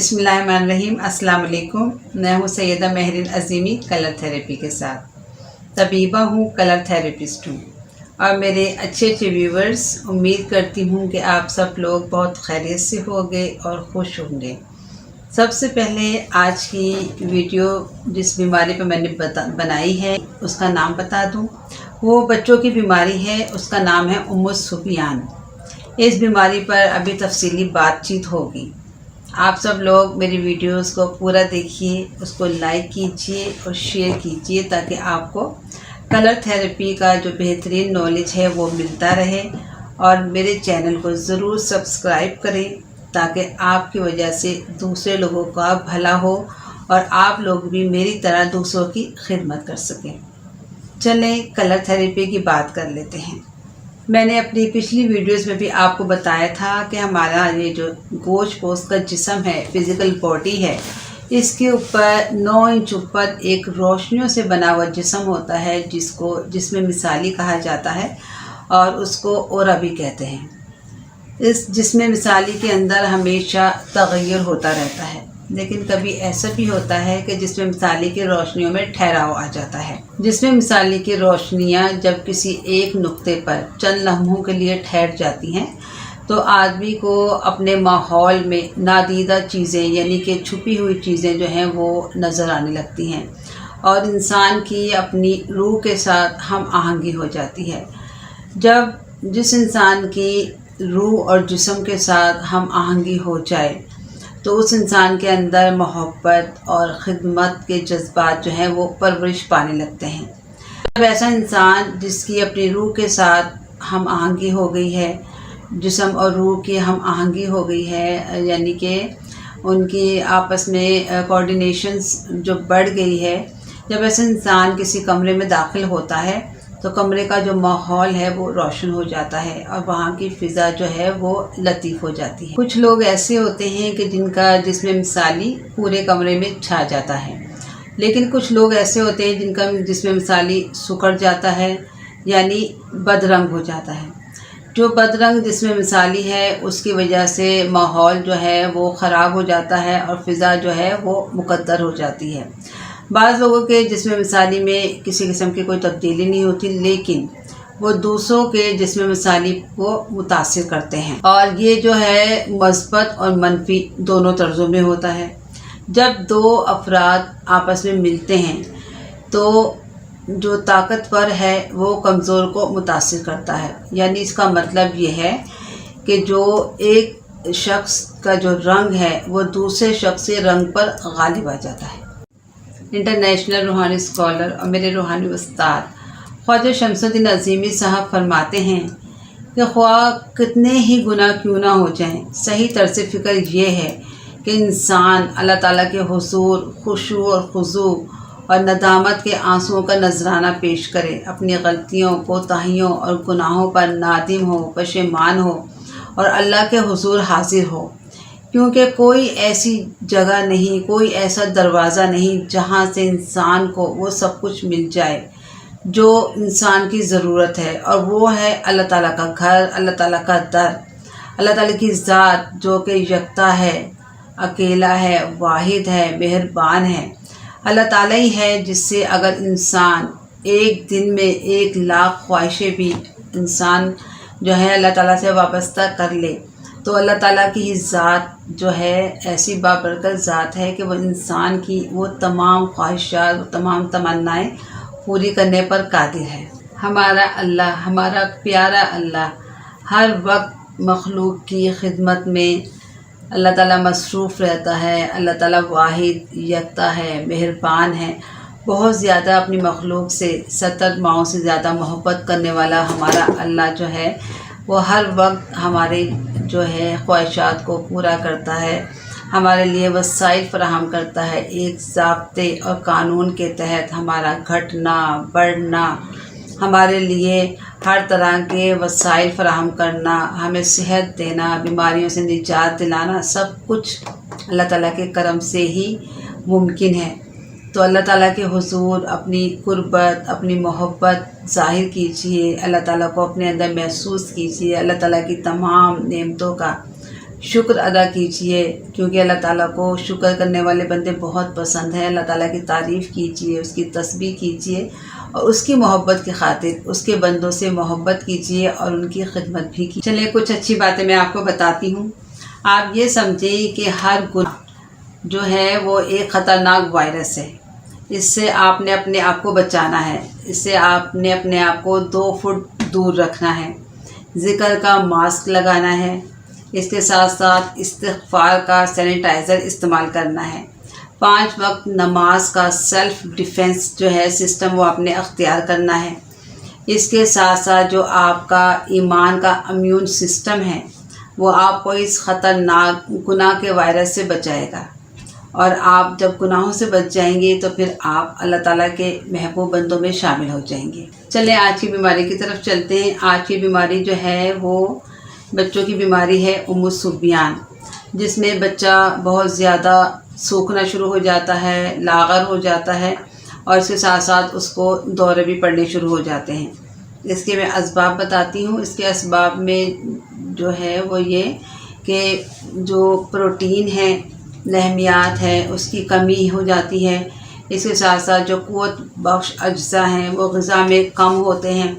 बिस्मिल्लाहिर्रहमानिर्रहीम। अस्सलाम वालेकुम। मैं हूँ सैयदा महरीन अज़ीमी कलर थेरेपी के साथ तबीबा हूँ, कलर थेरेपिस्ट हूँ। और मेरे अच्छे अच्छे व्यूवर्स, उम्मीद करती हूँ कि आप सब लोग बहुत खैरियत से होंगे और खुश होंगे। सबसे पहले आज की वीडियो जिस बीमारी पर मैंने बनाई है उसका नाम बता दूँ। वो बच्चों की बीमारी है, उसका नाम है उम्मुस सुफियान। इस बीमारी पर अभी तफसीली बातचीत होगी। आप सब लोग मेरी वीडियोस को पूरा देखिए, उसको लाइक कीजिए और शेयर कीजिए ताकि आपको कलर थेरेपी का जो बेहतरीन नॉलेज है वो मिलता रहे। और मेरे चैनल को ज़रूर सब्सक्राइब करें ताकि आपकी वजह से दूसरे लोगों का भला हो और आप लोग भी मेरी तरह दूसरों की खिदमत कर सकें। चलें कलर थेरेपी की बात कर लेते हैं। मैंने अपनी पिछली वीडियोस में भी आपको बताया था कि हमारा ये जो गोश्त पोस्ट का जिस्म है, फिज़िकल बॉडी है, इसके ऊपर 9 इंच ऊपर एक रोशनियों से बना हुआ जिस्म होता है जिसमें मिसाली कहा जाता है और उसको औरा भी कहते हैं। इस जिस्म मिसाली के अंदर हमेशा तग़य्युर होता रहता है, लेकिन कभी ऐसा भी होता है कि जिसमें मिसाली की रोशनियों में ठहराव आ जाता है। जिसमें मिसाली की रोशनियाँ जब किसी एक नुक्ते पर चंद लम्हों के लिए ठहर जाती हैं तो आदमी को अपने माहौल में नादीदा चीज़ें यानी कि छुपी हुई चीज़ें जो हैं वो नज़र आने लगती हैं और इंसान की अपनी रूह के साथ हम आहंगी हो जाती है। जब जिस इंसान की रूह और जिस्म के साथ हम आहंगी हो जाए तो उस इंसान के अंदर मोहब्बत और ख़िदमत के जज्बात जो हैं वो परवरिश पाने लगते हैं। जब ऐसा इंसान जिसकी अपनी रूह के साथ हम आहंगी हो गई है, जिस्म और रूह की हम आहंगी हो गई है, यानी कि उनकी आपस में कोऑर्डिनेशंस जो बढ़ गई है, जब ऐसा इंसान किसी कमरे में दाखिल होता है तो कमरे का जो माहौल है वो रोशन हो जाता है और वहाँ की फ़िज़ा जो है वो लतीफ़ हो जाती है। कुछ लोग ऐसे होते हैं कि जिनका जिस्म मिसाली पूरे कमरे में छा जाता है, लेकिन कुछ लोग ऐसे होते हैं जिनका जिस्म मिसाली सुकड़ जाता है यानी बदरंग हो जाता है। जो बदरंग जिस्म मिसाली है उसकी वजह से माहौल जो है वो ख़राब हो जाता है और फ़िज़ा जो है वो मुकद्दर हो जाती है। बाज़ लोगों के जिस्म मिसाली में किसी किस्म की कोई तब्दीली नहीं होती, लेकिन वो दूसरों के जिस्म मिसाली को मुतासिर करते हैं और ये जो है मस्बत और मनफी दोनों तर्ज़ों में होता है। जब दो अफराद आपस में मिलते हैं तो जो ताकतवर है वो कमज़ोर को मुतासिर करता है, यानी इसका मतलब ये है कि जो एक शख्स का जो रंग है वो दूसरे शख्स के रंग पर गालिब आ जाता है। इंटरनेशनल रूहानी स्कॉलर और मेरे रूहानी उस्ताद ख्वाजा शमसुद्दीन अज़ीमी साहब फरमाते हैं कि ख्वाह कितने ही गुनाह क्यों ना हो जाएं, सही तर्ज़ फ़िक्र ये है कि इंसान अल्लाह ताला के हुज़ूर खुशू और खुज़ू और नदामत के आंसुओं का नजराना पेश करे, अपनी गलतियों कोताहियों और गुनाहों पर नादिम हो, पशेमान हो और अल्लाह के हुज़ूर हाजिर हो। क्योंकि कोई ऐसी जगह नहीं, कोई ऐसा दरवाज़ा नहीं जहाँ से इंसान को वो सब कुछ मिल जाए जो इंसान की ज़रूरत है, और वो है अल्लाह ताला का घर, अल्लाह ताला का दर, अल्लाह ताला की ज़ात जो कि यकता है, अकेला है, वाहिद है, मेहरबान है। अल्लाह ताला ही है जिससे अगर इंसान एक दिन में 1 लाख ख्वाहिशें भी इंसान जो है अल्लाह ताला से वाबस्ता कर ले तो अल्लाह ताला की ही ज़ात जो है ऐसी बाबरकत ज़ात है कि वो इंसान की वो तमाम ख्वाहिशात, वो तमाम तमन्नाएँ पूरी करने पर कादिर है। हमारा अल्लाह, हमारा प्यारा अल्लाह हर वक्त मखलूक की खिदमत में अल्लाह ताला मसरूफ़ रहता है। अल्लाह ताला वाहिद यकता है, मेहरबान है, बहुत ज़्यादा अपनी मखलूक से 70 माओं से ज़्यादा मोहब्बत करने वाला हमारा अल्लाह जो है वो हर वक्त हमारे जो है ख्वाहिशात को पूरा करता है, हमारे लिए वसाइल फ़राहम करता है। एक ज़ाब्ते और कानून के तहत हमारा घटना बढ़ना, हमारे लिए हर तरह के वसाइल फ़राहम करना, हमें सेहत देना, बीमारियों से निजात दिलाना, सब कुछ अल्लाह ताला के करम से ही मुमकिन है। तो अल्लाह ताला के हुज़ूर अपनी कुर्बत, अपनी मोहब्बत ज़ाहिर कीजिए, अल्लाह ताला को अपने अंदर महसूस कीजिए, अल्लाह ताला की तमाम नेमतों का شکر ادا کیجئے، کیونکہ اللہ تعالیٰ کو شکر کرنے والے بندے بہت پسند ہیں۔ اللہ تعالیٰ کی تعریف کیجئے، اس کی تسبیح کیجئے اور اس کی محبت کی خاطر اس کے بندوں سے محبت کیجئے اور ان کی خدمت بھی کیجئے۔ چلیں کچھ اچھی باتیں میں آپ کو بتاتی ہوں۔ آپ یہ سمجھیں کہ ہر گناہ جو ہے وہ ایک خطرناک وائرس ہے۔ اس سے آپ نے اپنے آپ کو بچانا ہے، اس سے آپ نے اپنے آپ کو 2 فٹ دور رکھنا ہے، ذکر کا ماسک لگانا ہے، اس کے ساتھ ساتھ استغفار کا سینیٹائزر استعمال کرنا ہے، 5 وقت نماز کا سیلف ڈیفنس جو ہے سسٹم وہ آپ نے اختیار کرنا ہے۔ اس کے ساتھ ساتھ جو آپ کا ایمان کا امیون سسٹم ہے وہ آپ کو اس خطرناک گناہ کے وائرس سے بچائے گا، اور آپ جب گناہوں سے بچ جائیں گے تو پھر آپ اللہ تعالیٰ کے محبوب بندوں میں شامل ہو جائیں گے۔ چلیں آج کی بیماری کی طرف چلتے ہیں۔ آج کی بیماری جو ہے وہ بچوں کی بیماری ہے ام الصبیان، جس میں بچہ بہت زیادہ سوکھنا شروع ہو جاتا ہے، لاغر ہو جاتا ہے، اور اس کے ساتھ ساتھ اس کو دورے بھی پڑنے شروع ہو جاتے ہیں۔ اس کے میں اسباب بتاتی ہوں۔ اس کے اسباب میں جو ہے وہ یہ کہ جو پروٹین ہے، لحمیات ہے، اس کی کمی ہو جاتی ہے۔ اس کے ساتھ ساتھ جو قوت بخش اجزاء ہیں وہ غذا میں کم ہوتے ہیں،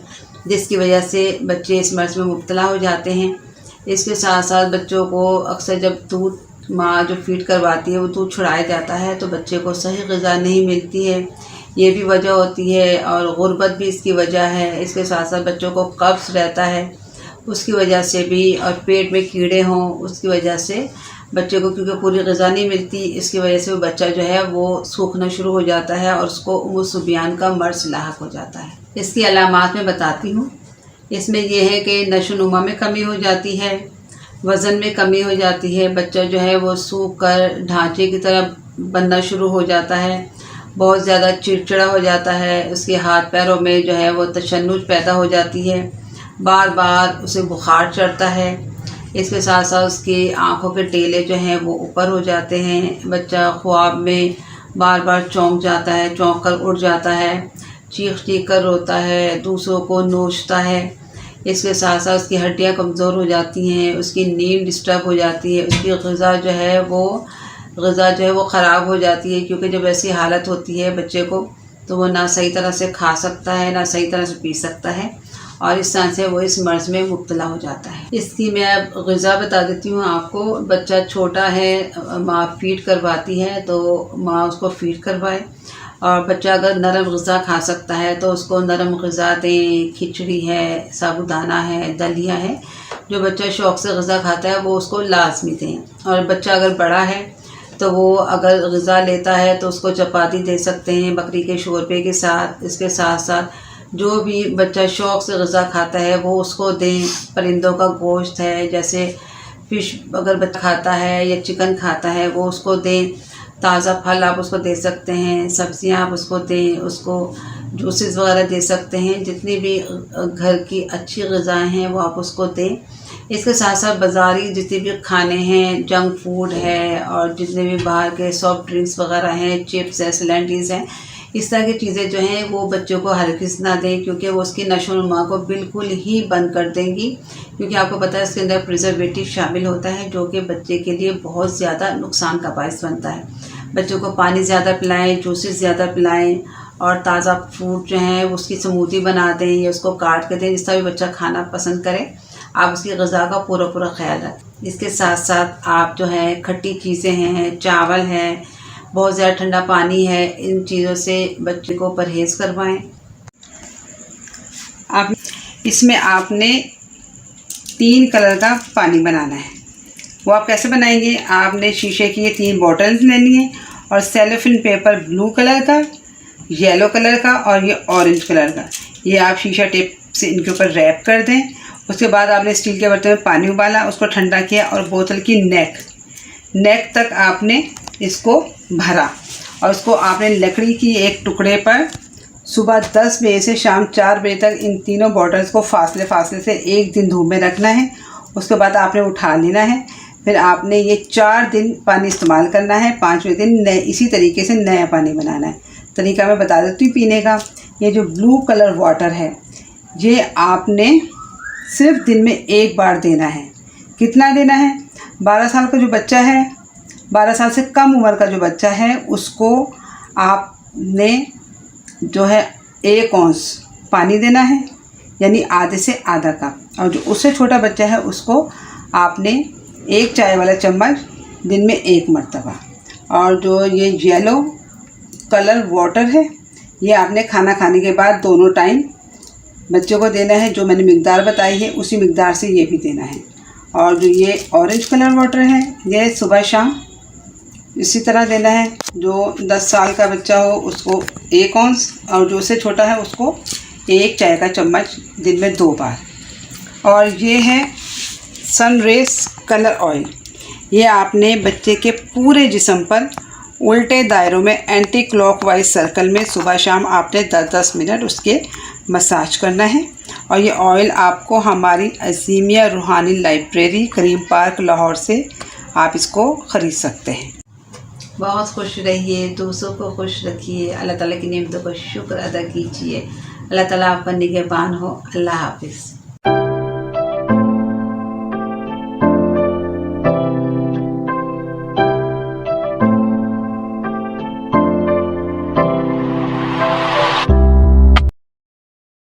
جس کی وجہ سے بچے اس مرض میں مبتلا ہو جاتے ہیں۔ اس کے ساتھ ساتھ بچوں کو اکثر جب دودھ ماں جو فیڈ کرواتی ہے وہ دودھ چھڑایا جاتا ہے تو بچے کو صحیح غذا نہیں ملتی ہے، یہ بھی وجہ ہوتی ہے، اور غربت بھی اس کی وجہ ہے۔ اس کے ساتھ ساتھ بچوں کو قبض رہتا ہے، اس کی وجہ سے بھی، اور پیٹ میں کیڑے ہوں اس کی وجہ سے بچے کو، کیونکہ پوری غذا نہیں ملتی، اس کی وجہ سے وہ بچہ جو ہے وہ سوکھنا شروع ہو جاتا ہے اور اس کو ام الصبیان کا مرض لاحق ہو جاتا ہے۔ اس کی علامات میں بتاتی ہوں۔ اس میں یہ ہے کہ نشو و نما میں کمی ہو جاتی ہے، وزن میں کمی ہو جاتی ہے، بچہ جو ہے وہ سوکھ کر ڈھانچے کی طرح بننا شروع ہو جاتا ہے، بہت زیادہ چڑچڑا ہو جاتا ہے، اس کے ہاتھ پیروں میں جو ہے وہ تشنج پیدا ہو جاتی ہے، بار بار اسے بخار چڑھتا ہے۔ اس کے ساتھ ساتھ اس کی آنکھوں کے ٹیلے جو ہیں وہ اوپر ہو جاتے ہیں، بچہ خواب میں بار بار چونک جاتا ہے، چونک کر اٹھ جاتا ہے، چیخ چیخ کر روتا ہے، دوسروں کو نوچتا ہے۔ اس کے ساتھ ساتھ اس کی ہڈیاں کمزور ہو جاتی ہیں، اس کی نیند ڈسٹرب ہو جاتی ہے، اس کی غذا جو ہے وہ خراب ہو جاتی ہے، کیونکہ جب ایسی حالت ہوتی ہے بچے کو تو وہ نہ صحیح طرح سے کھا سکتا ہے، نہ صحیح طرح سے پی سکتا ہے، اور اس طرح سے وہ اس مرض میں مبتلا ہو جاتا ہے۔ اس کی میں اب غذا بتا دیتی ہوں آپ کو۔ بچہ چھوٹا ہے، ماں فیڈ کرواتی ہے تو ماں اس کو فیڈ کروائے، اور بچہ اگر نرم غذا کھا سکتا ہے تو اس کو نرم غذا دیں، کھچڑی ہے، سابودانہ ہے، دلیا ہے، جو بچہ شوق سے غذا کھاتا ہے وہ اس کو لازمی دیں۔ اور بچہ اگر بڑا ہے تو وہ اگر غذا لیتا ہے تو اس کو چپاتی دے سکتے ہیں بکری کے شوربے کے ساتھ۔ اس کے ساتھ ساتھ جو بھی بچہ شوق سے غذا کھاتا ہے وہ اس کو دیں۔ پرندوں کا گوشت ہے، جیسے فش اگر بچہ کھاتا ہے یا چکن کھاتا ہے وہ اس کو دیں۔ تازہ پھل آپ اس کو دے سکتے ہیں، سبزیاں آپ اس کو دیں، اس کو جوسز وغیرہ دے سکتے ہیں، جتنی بھی گھر کی اچھی غذائیں ہیں وہ آپ اس کو دیں۔ اس کے ساتھ ساتھ بازاری جتنے بھی کھانے ہیں، جنک فوڈ ہے، اور جتنے بھی باہر کے سافٹ ڈرنکس وغیرہ ہیں، چپس ہیں، سلینڈیز ہیں، اس طرح کی چیزیں جو ہیں وہ بچوں کو ہرگز نہ دیں، کیونکہ وہ اس کی نشو و نما کو بالکل ہی بند کر دیں گی، کیونکہ آپ کو پتہ ہے اس کے اندر پریزرویٹو شامل ہوتا ہے جو کہ بچے کے لیے بہت زیادہ نقصان کا باعث بنتا ہے۔ بچوں کو پانی زیادہ پلائیں، جوسز زیادہ پلائیں، اور تازہ فروٹ جو ہیں اس کی سموتھی بنا دیں یا اس کو کاٹ کے دیں، جس طرح بھی بچہ کھانا پسند کرے آپ اس کی غذا کا پورا خیال رکھیں۔ اس کے ساتھ ساتھ آپ جو ہے کھٹی چیزیں ہیں، چاول ہے، بہت زیادہ ٹھنڈا پانی ہے، ان چیزوں سے بچے کو پرہیز کروائیں۔ اس میں آپ نے 3 کلر کا پانی بنانا ہے۔ وہ آپ کیسے بنائیں گے؟ آپ نے شیشے کی یہ 3 بوٹلز لینی ہیں، اور سیلوفن پیپر بلو کلر کا، یلو کلر کا اور یہ اورنج کلر کا، یہ آپ شیشہ ٹیپ سے ان کے اوپر ریپ کر دیں۔ اس کے بعد آپ نے اسٹیل کے برتن میں پانی ابالا، اس کو ٹھنڈا کیا، اور بوتل کی نیک تک آپ نے اس کو بھرا، اور اس کو آپ نے لکڑی کی ایک ٹکڑے پر صبح 10 بجے سے شام 4 بجے تک ان تینوں بوٹلز کو فاصلے سے 1 دن دھوپ میں رکھنا ہے۔ اس کے بعد آپ نے اٹھا لینا ہے، پھر آپ نے یہ 4 دن پانی استعمال کرنا ہے، 5ویں دن اسی طریقے سے نیا پانی بنانا ہے۔ طریقہ میں بتا دیتی ہوں پینے کا۔ یہ جو بلو کلر واٹر ہے یہ آپ نے صرف دن میں 1 بار دینا ہے۔ کتنا دینا ہے؟ 12 साल का जो बच्चा है, 12 साल से कम उम्र का जो बच्चा है, उसको आपने जो है 1 औंस पानी देना है, यानी आधे से आधा कप। और जो उससे छोटा बच्चा है उसको आपने 1 चाय वाला चम्मच दिन में 1 मरतबा। और जो ये येलो कलर वाटर है, ये आपने खाना खाने के बाद दोनों टाइम बच्चों को देना है। जो मैंने मिक़दार बताई है उसी मिक़दार से ये भी देना है। और जो ये ऑरेंज कलर वाटर है, ये सुबह शाम इसी तरह देना है। जो 10 साल का बच्चा हो उसको 1 औंस, और जो उससे छोटा है उसको 1 चाय का चम्मच दिन में 2 बार। और ये है सन रेस कलर ऑयल, ये आपने बच्चे के पूरे जिस्म पर उल्टे दायरों में एंटी क्लॉकवाइज सर्कल में सुबह शाम आपने 10-10 मिनट उसके मसाज करना है। और ये ऑयल आपको हमारी अज़ीमिया रूहानी लाइब्रेरी करीम पार्क लाहौर से आप इसको ख़रीद सकते हैं। बहुत खुश रहिए, दूसरों को खुश रखिए, अल्लाह ताला की नेमतों का शुक्र अदा कीजिए। अल्लाह ताला आपका निगहबान हो। अल्लाह हाफ़िज़।